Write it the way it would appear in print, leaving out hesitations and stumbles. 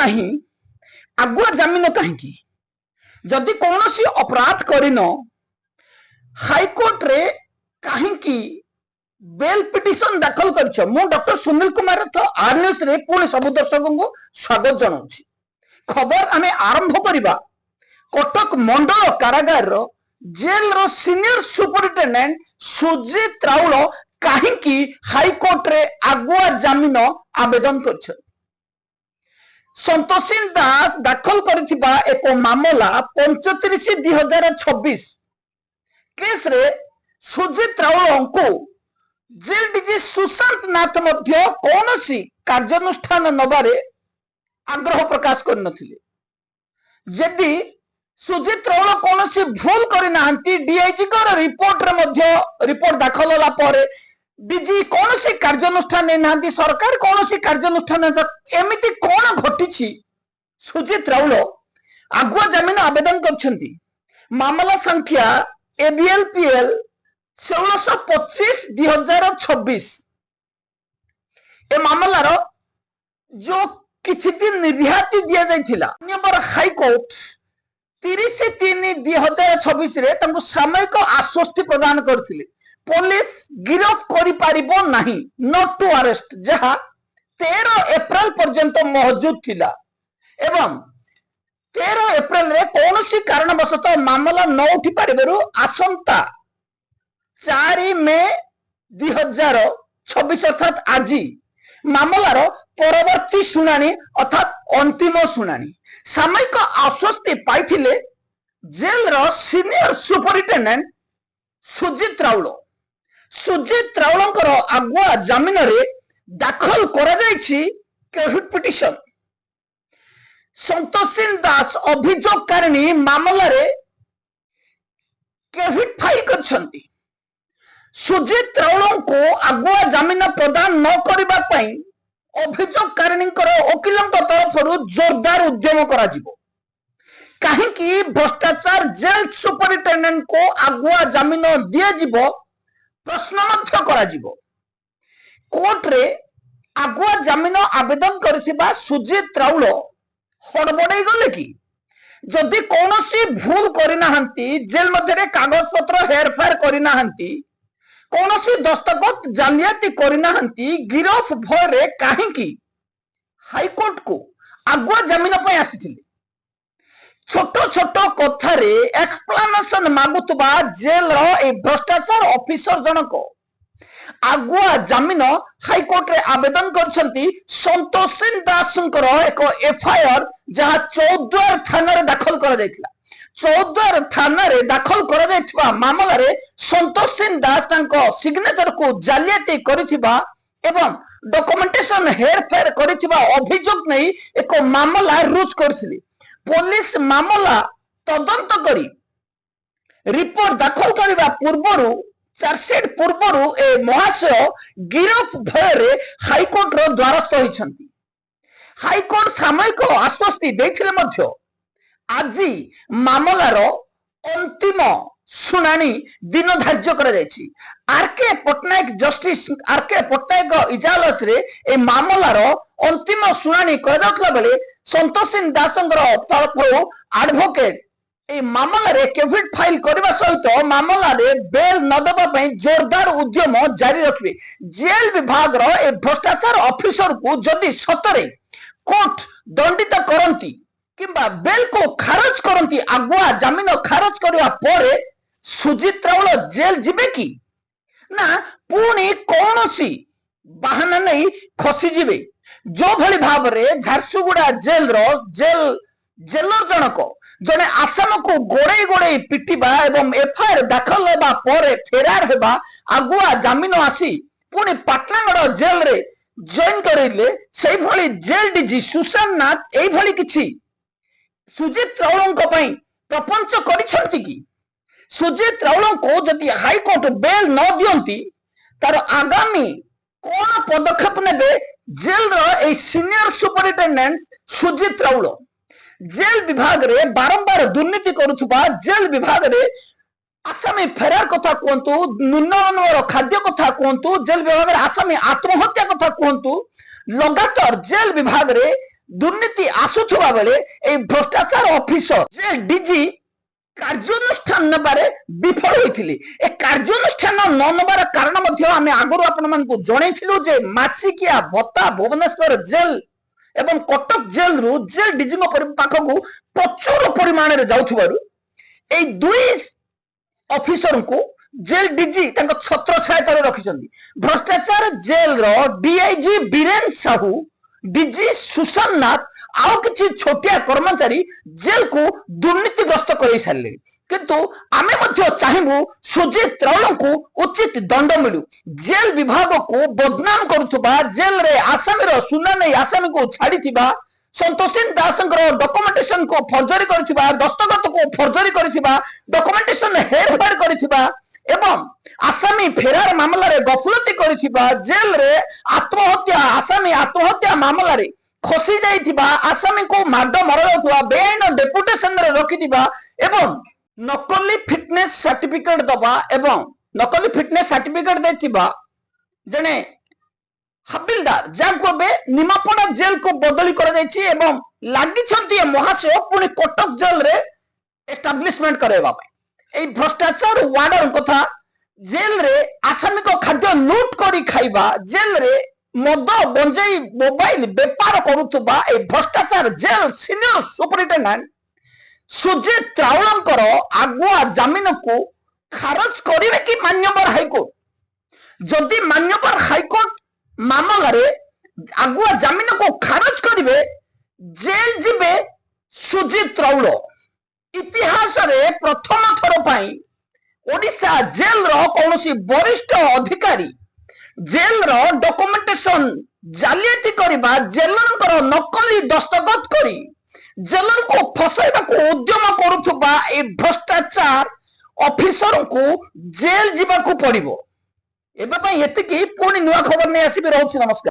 नहीं आगुआ जमीन कहीं जदि कौन अपराध करिन हाईकोर्ट रे कहीं बेल पिटिशन दाखल कर डॉक्टर सुनील कुमार रथ आर न्यूज रे पुणी सब दर्शक को स्वागत जनाऊँ। खबर आम आरंभ करवा कटक मंडल कारागार जेल रो सीनियर सुपरिटेडेंट सुजीत राउल कहीं हाईकोर्ट रे आगुआ जमीन आवेदन कर संतोषी दास दाखल कर एक मामला 35/2026 केस रे सुजीत राउल को जेल डीजी सुशांत नाथ मध्य कौन कार्यानुष्ठान नबारे आग्रह प्रकाश करनथिले। जदि सुजीत राउल कौन भूल करना डीआईजी रिपोर्ट रे मध्य रिपोर्ट दाखल होला पर डीजी कौन कार्यानुष्ठान नहीं सरकार कौन कार्यानुष्ठान एमती कौन घटी सुजीत राउल आगुआ जमीन आवेदन करछंती। मामला संख्या ABLPL 1625/2026 ए मामलार जो किछि दिन रिहाती दिया जाइथिला माननीय हाईकोर्ट 30/3/2026 रे तंको सामयिक आश्वस्ति प्रदान करथिले पुलिस गिरफ करि पारिबो नाही नॉट टू अरेस्ट जहा 13 एप्रिल पर्यंत मौजूद थिला एवं 13 एप्रिल रे कौनसी कारणवशत मामला न उठी पारिबारु आसंता 4 मे 2026 अर्थात आज मामलार परवर्ती शुणानी अर्थात अंतिम शुणानी सामयिक आश्वस्ति पाइथिले जेल रो सीनियर सुपरिटेडेंट सुजीत राउल। सुजीत राउलंकर आगुआ जमीन रे दाखल करा जायछि केविट पिटिशन। संतोषी दास अभियोगकारिणी मामला रे केविट फाइल करछंती। सुजीत राउल को आगुआ जमीन प्रदान न करबा पई अभियोगकारिणी वकीलों तरफ जोरदार उद्यम करा जिवो कहीं भ्रष्टाचार जेल सुपरिटेडेंट को आगुआ जमीन दिया जिवो प्रश्न मध्य करा जिवो। कोर्ट रे आगुआ जमीन आवेदन करथिबा सुजीत राउल हड़बड़ाई गले कि जदि कौन भूल करना जेल मध्य कागज पत्र हेरफेर करना कौन दस्तखत जालियाती करना गिरफ भय कहीं हाईकोर्ट को आगुआ जमीन पर आसी छोट छोट कथार एक्सप्लेनेशन मागुवा जेल भ्रष्टाचार ऑफिसर जनक आगुआ जमीन हाईकोर्ट रे आवेदन करछंती। संतोषी दास एक एफआईआर जहां चौद्वार थाना रे दाखल करा जायतिला चौद्वार थाना रे दाखल करा जायतिबा मामला रे संतोषी दास तांको सिग्नेचर को जालियाती करिथिबा एवं डॉक्यूमेंटेशन हेरफेर करिथिबा अभियोग नै एक मामला रुज करथिली। पुलिस मामला तदंत करी रिपोर्ट दाखल करबा पूर्वरु चार्जशीट पूर्वरु ए महाशय गिरफ भय हाईकोर्ट रो द्वारस्थ होइछंती। हाईकोर्ट सामयिक आश्वस्ति देथिले मध्य आज मामलार अंतिम शुणानी दिन धार्य करा जायछि। R K Patnaik justice R K Patnaik इजाजत रे ए मामलार अंतिम शुणानी करा जाउतला बेले संतोषी दासंकर तरफ एडवोकेट ए मामला रे केविट फाइल करबा सहित मामला रे बेल न दबा पई जोरदार उद्यम जारी रखिबे। जेल विभाग रो ए भ्रष्टाचार ऑफिसर को जदि सतरे कोर्ट दंडित करंती किंबा बेल को खारज करंती आगुआ जमीन खारज करबा परे सुजीत राउल जेल जिबे कि ना पुणी कौनसी बहाना नहीं खसी जिबे। जो भली भाव रे झारसुगुड़ा जेल रो जेलर जनक जने आसाम को गोड़े गोड़े पिटिबा एवं एफआईआर दाखल होबा परे फेरार हेबा आगुआ जमीन आसी पुणी पाटनागढ़ जेल रे जॉइन करेले सेही भली जेल डीजी सुशांत नाथ एही भली किछि सुजीत राउल को पई प्रपंच करिसंती कि सुजीत राउल को जदि हाईकोर्ट बेल न दियंती तार आगामी कौन पदक्षेप नेबे जेल रो ए senior superintendent Sujit Raul. Jail विभाग रे बारंबार दुर्नीति करुथुबा जेल विभाग रे आसामी फेरार कथा कहतु न्यूनतम खाद्य कथा कहतु जेल विभाग रे आसामी आत्महत्या कथा कहतु लगातार जेल विभाग रे ଦୁର୍ନୀତି ଆସୁଥିବା ବେଳେ এই ভ্রষ্টাচার অফিসর যে ডিজি କାର୍ଯ୍ୟାନୁଷ୍ଠାନ ନେବାରେ ବିଫଳ ହୋଇଥିଲେ। ଏ କାର୍ଯ୍ୟାନୁଷ୍ଠାନ ନ ନେବାର କାରଣ ମଧ୍ୟ ଆମେ ଆଗରୁ ଆପଣମାନଙ୍କୁ ଜଣେଇଥିଲୁ ଯେ ମାସିକିଆ ଭତ୍ତା ଭୁବନେଶ୍ୱର ଜେଲ ଏବଂ କଟକ ଜେଲରୁ ଜେଲ ଡିଜିଙ୍କ ପାଖକୁ ପ୍ରଚୁର ପରିମାଣରେ ଯାଉଥିବାରୁ এই ଦୁଇ ଅଫିସରଙ୍କୁ ଜେଲ ଡିଜି ତାଙ୍କ ଛତ୍ର ଛାୟାତରେ ରଖିଛନ୍ତି। ଭ୍ରଷ୍ଟାଚାର ଜେଲର ଡିଆଇଜି ବୀରେନ ସାହୁ, ଡିଜି ସୁଶାନ୍ତ ନାଥ ଆଉ କିଛି ଛୋଟିଆ କର୍ମଚାରୀ ଜେଲକୁ ଦୁର୍ନୀତିଗ୍ରସ୍ତ କରାଇ ସାରିଲେଣି। କିନ୍ତୁ ଆମେ ମଧ୍ୟ ଚାହିଁବୁ ସୁଜିତ ରାଉଳଙ୍କୁ ଉଚିତ ଦଣ୍ଡ ମିଳୁ। ଜେଲ ବିଭାଗକୁ ବଦନାମ କରୁଥିବା, ଜେଲରେ ଆସାମୀର ସୁନା ନେଇ ଆସାମୀକୁ ଛାଡ଼ିଥିବା, ସନ୍ତୋଷିନ ଦାସଙ୍କର ଡକୁମେଣ୍ଟେସନ କୁ ଫର୍ଜରୀ କରିଥିବା, ଦସ୍ତଖତ କୁ ଫର୍ଜରୀ କରିଥିବା, ଡକୁମେଣ୍ଟେସନ ହେରଫେର କରିଥିବା ଏବଂ ଆସାମୀ ଫେରାର ମାମଲାରେ ଗଫଲତି କରିଥିବା, ଜେଲରେ ଆତ୍ମହତ୍ୟା ଆସାମୀ ଆତ୍ମହତ୍ୟା ମାମଲାରେ ଖସି ଯାଇଥିବା, ଆସାମୀକୁ ମାଡ ମରାଯାଉଥିବା, ବେଆଇନ ଡେପୁଟେସନରେ ରଖିଥିବା ଏବଂ ନକଲି ଫିଟନେସ ସାର୍ଟିଫିକେଟ ଦବା ଏବଂ ନକଲି ଫିଟନେସ ସାର୍ଟିଫିକେଟ ଦେଇଥିବା ଜଣେ ହାବିଲଦାର ଯାହାକୁ ଏବେ ନିମାପଡ଼ା ଜେଲକୁ ବଦଳି କରାଯାଇଛି ଏବଂ ଲାଗିଛନ୍ତି ଏ ମହାଶୟ ପୁଣି କଟକ ଜେଲରେ ଏଷ୍ଟାବ୍ଲିଶମେଣ୍ଟ କରାଇବା ପାଇଁ। এই ভ্রষ্টাচার ওয়ার্ডর কথা, জেলরে আসামিক খাদ্য লুট করে খাইবা, জেলরে মদ গঞ্জেই মোবাইল বেপার করুথবা এই ভ্রষ্টাচার জেল সিনিয়র সুপরিটেন্ডেন্ট সুজিত রাউଳଙ୍କର আগুয়া জামিনকু খারজ করিবে কি মান্যবর হাইকোর্ট? যদি মান্যবর হাইকোর্ট মামলারে আগুয়া জামিনকু খারজ করিবে, জেল ଯିବେ সুজিত রাউଳ। ইতিহাসরে প্রথম থর পাই ওড়িশা জেলর কৌশি বরিষ্ঠ অধিকারী জেলর ডকুমেন্টেসন জালিয়াতি করিবা, জেলরଙ୍କର নকলি দস্তখত করি জেলরକୁ ଫସାଇବାକୁ ଉଦ୍ୟମ କରୁଥିବା এই ଭ୍ରଷ୍ଟାଚାର ଅଫିସରଙ୍କୁ ଜେଲ ଯିବାକୁ ପଡିବ। ଏବେ ପାଇଁ ଏତିକି, ପୁଣି ନୂଆ ଖବର ନେଇ ଆସିବି। ରହୁଛି, ନମସ୍କାର।